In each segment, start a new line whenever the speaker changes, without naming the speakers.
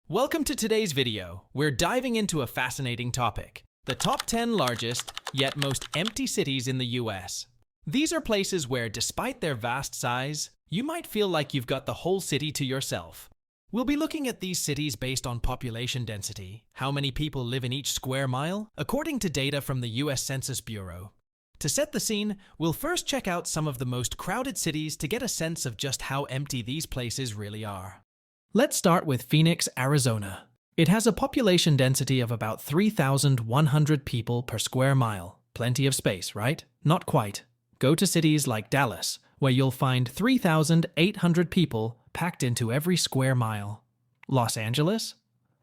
Welcome to today's video. We're diving into a fascinating topic: the top 10 largest, yet most empty cities in the US. These are places where, despite their vast size, you might feel like you've got the whole city to yourself. We'll be looking at these cities based on population density, how many people live in each square mile, according to data from the US Census Bureau. To set the scene, we'll first check out some of the most crowded cities to get a sense of just how empty these places really are. Let's start with Phoenix, Arizona. It has a population density of about 3,100 people per square mile. Plenty of space, right? Not quite. Go to cities like Dallas, where you'll find 3,800 people packed into every square mile. Los Angeles?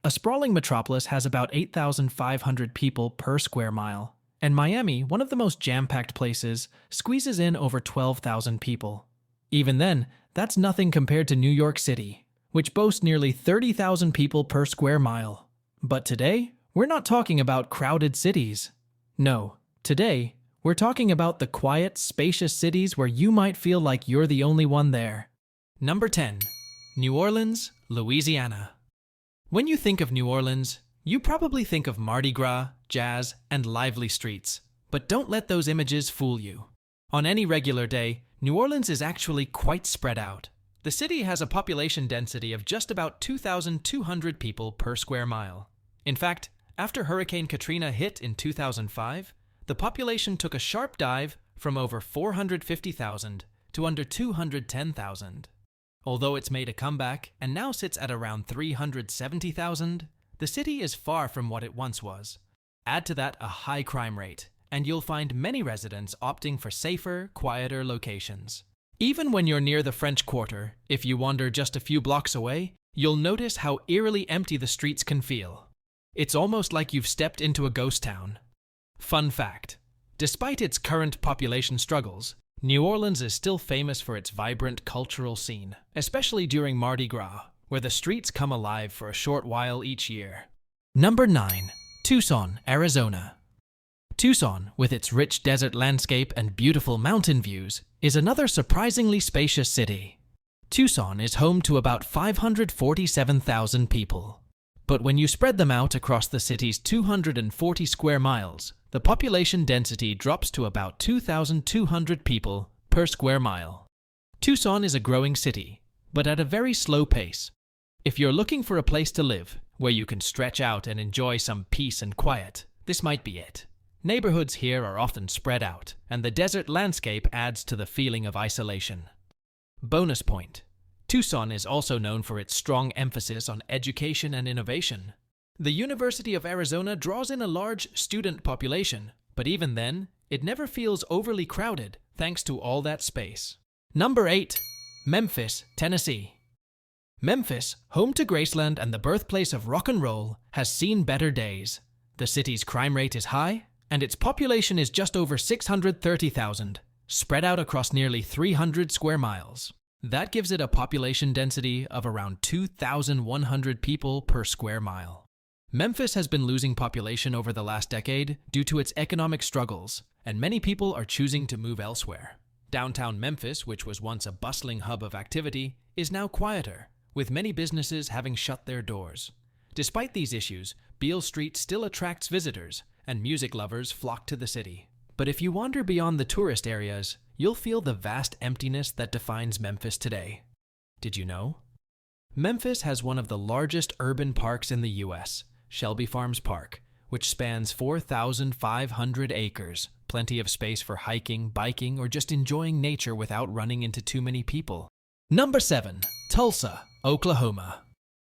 A sprawling metropolis has about 8,500 people per square mile. And Miami, one of the most jam-packed places, squeezes in over 12,000 people. Even then, that's nothing compared to New York City, which boasts nearly 30,000 people per square mile. But today, we're not talking about crowded cities. No, today, we're talking about the quiet, spacious cities where you might feel like you're the only one there. Number 10. New Orleans, Louisiana. When you think of New Orleans, you probably think of Mardi Gras, jazz, and lively streets. But don't let those images fool you. On any regular day, New Orleans is actually quite spread out. The city has a population density of just about 2,200 people per square mile. In fact, after Hurricane Katrina hit in 2005, the population took a sharp dive from over 450,000 to under 210,000. Although it's made a comeback and now sits at around 370,000, the city is far from what it once was. Add to that a high crime rate, and you'll find many residents opting for safer, quieter locations. Even when you're near the French Quarter, if you wander just a few blocks away, you'll notice how eerily empty the streets can feel. It's almost like you've stepped into a ghost town. Fun fact: despite its current population struggles, New Orleans is still famous for its vibrant cultural scene, especially during Mardi Gras, where the streets come alive for a short while each year. Number 9. Tucson, Arizona. Tucson, with its rich desert landscape and beautiful mountain views, is another surprisingly spacious city. Tucson is home to about 547,000 people. But when you spread them out across the city's 240 square miles, the population density drops to about 2,200 people per square mile. Tucson is a growing city, but at a very slow pace. If you're looking for a place to live, where you can stretch out and enjoy some peace and quiet, this might be it. Neighborhoods here are often spread out, and the desert landscape adds to the feeling of isolation. Bonus point: Tucson is also known for its strong emphasis on education and innovation. The University of Arizona draws in a large student population, but even then, it never feels overly crowded thanks to all that space. Number 8. Memphis, Tennessee. Memphis, home to Graceland and the birthplace of rock and roll, has seen better days. The city's crime rate is high, and its population is just over 630,000, spread out across nearly 300 square miles. That gives it a population density of around 2,100 people per square mile. Memphis has been losing population over the last decade due to its economic struggles, and many people are choosing to move elsewhere. Downtown Memphis, which was once a bustling hub of activity, is now quieter, with many businesses having shut their doors. Despite these issues, Beale Street still attracts visitors, and music lovers flock to the city. But if you wander beyond the tourist areas, you'll feel the vast emptiness that defines Memphis today. Did you know? Memphis has one of the largest urban parks in the US, Shelby Farms Park, which spans 4,500 acres, plenty of space for hiking, biking, or just enjoying nature without running into too many people. Number 7. Tulsa, Oklahoma.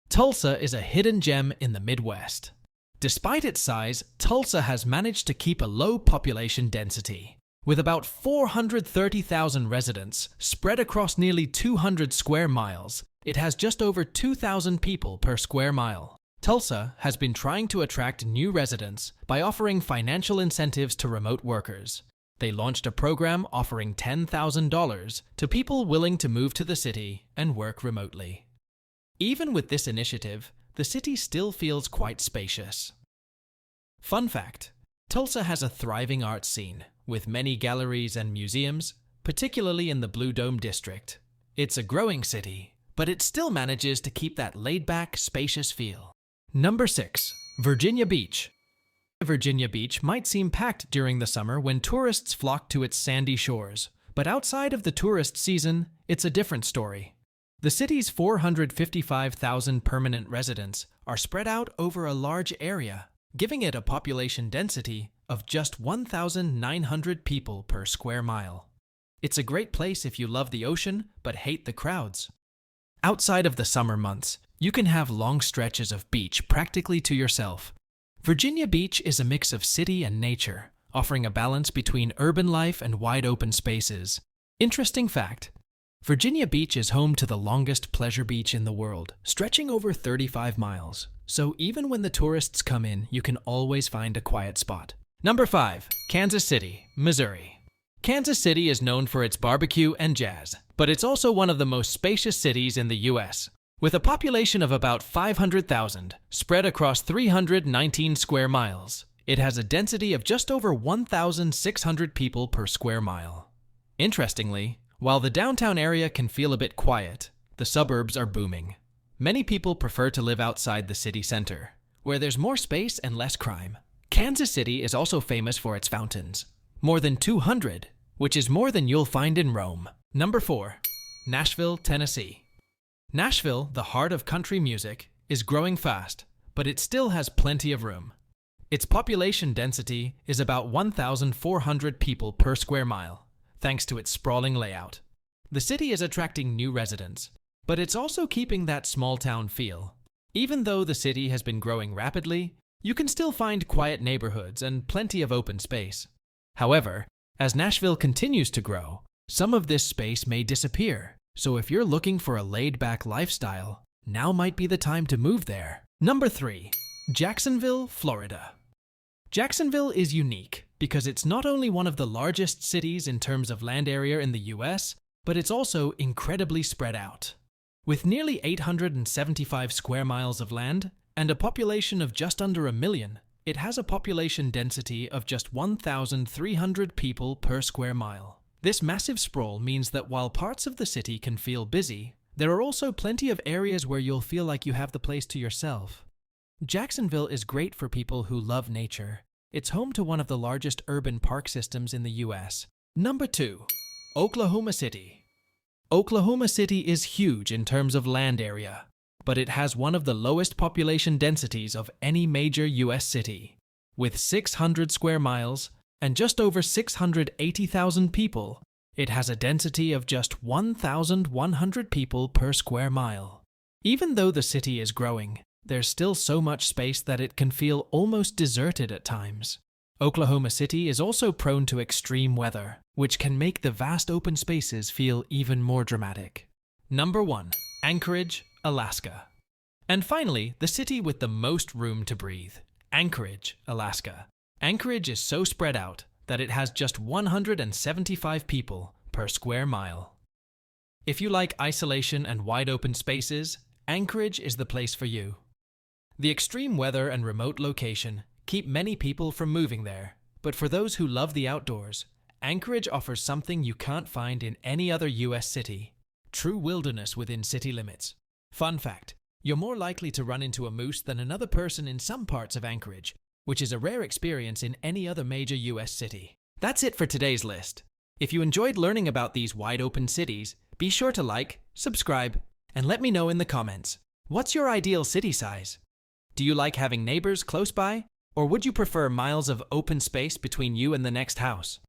Tulsa is a hidden gem in the Midwest. Despite its size, Tulsa has managed to keep a low population density. With about 430,000 residents spread across nearly 200 square miles, it has just over 2,000 people per square mile. Tulsa has been trying to attract new residents by offering financial incentives to remote workers. They launched a program offering $10,000 to people willing to move to the city and work remotely. Even with this initiative, the city still feels quite spacious. Fun fact: Tulsa has a thriving art scene, with many galleries and museums, particularly in the Blue Dome district. It's a growing city, but it still manages to keep that laid-back, spacious feel. Number 6. Virginia Beach. Virginia Beach might seem packed during the summer when tourists flock to its sandy shores, but outside of the tourist season, it's a different story. The city's 455,000 permanent residents are spread out over a large area, giving it a population density of just 1,900 people per square mile. It's a great place if you love the ocean but hate the crowds. Outside of the summer months, you can have long stretches of beach practically to yourself. Virginia Beach is a mix of city and nature, offering a balance between urban life and wide open spaces. Interesting fact: Virginia Beach is home to the longest pleasure beach in the world, stretching over 35 miles. So even when the tourists come in, you can always find a quiet spot. Number 5. Kansas City, Missouri. Kansas City is known for its barbecue and jazz, but it's also one of the most spacious cities in the U.S. With a population of about 500,000, spread across 319 square miles, it has a density of just over 1,600 people per square mile. Interestingly, while the downtown area can feel a bit quiet, the suburbs are booming. Many people prefer to live outside the city center, where there's more space and less crime. Kansas City is also famous for its fountains. More than 200, which is more than you'll find in Rome. Number 4. Nashville, Tennessee. Nashville, the heart of country music, is growing fast, but it still has plenty of room. Its population density is about 1,400 people per square mile, thanks to its sprawling layout. The city is attracting new residents, but it's also keeping that small-town feel. Even though the city has been growing rapidly, you can still find quiet neighborhoods and plenty of open space. However, as Nashville continues to grow, some of this space may disappear. So if you're looking for a laid-back lifestyle, now might be the time to move there. Number 3. Jacksonville, Florida. Jacksonville is unique because it's not only one of the largest cities in terms of land area in the US, but it's also incredibly spread out. With nearly 875 square miles of land and a population of just under 1 million, it has a population density of just 1,300 people per square mile. This massive sprawl means that while parts of the city can feel busy, there are also plenty of areas where you'll feel like you have the place to yourself. Jacksonville is great for people who love nature. It's home to one of the largest urban park systems in the US. Number 2. Oklahoma City. Oklahoma City is huge in terms of land area, but it has one of the lowest population densities of any major US city. With 600 square miles, and just over 680,000 people, it has a density of just 1,100 people per square mile. Even though the city is growing, there's still so much space that it can feel almost deserted at times. Oklahoma City is also prone to extreme weather, which can make the vast open spaces feel even more dramatic. Number 1. Anchorage, Alaska. And finally, the city with the most room to breathe, Anchorage, Alaska. Anchorage is so spread out that it has just 175 people per square mile. If you like isolation and wide open spaces, Anchorage is the place for you. The extreme weather and remote location keep many people from moving there, but for those who love the outdoors, Anchorage offers something you can't find in any other US city: true wilderness within city limits. Fun fact: you're more likely to run into a moose than another person in some parts of Anchorage, which is a rare experience in any other major US city. That's it for today's list. If you enjoyed learning about these wide-open cities, be sure to like, subscribe, and let me know in the comments. What's your ideal city size? Do you like having neighbors close by, or would you prefer miles of open space between you and the next house?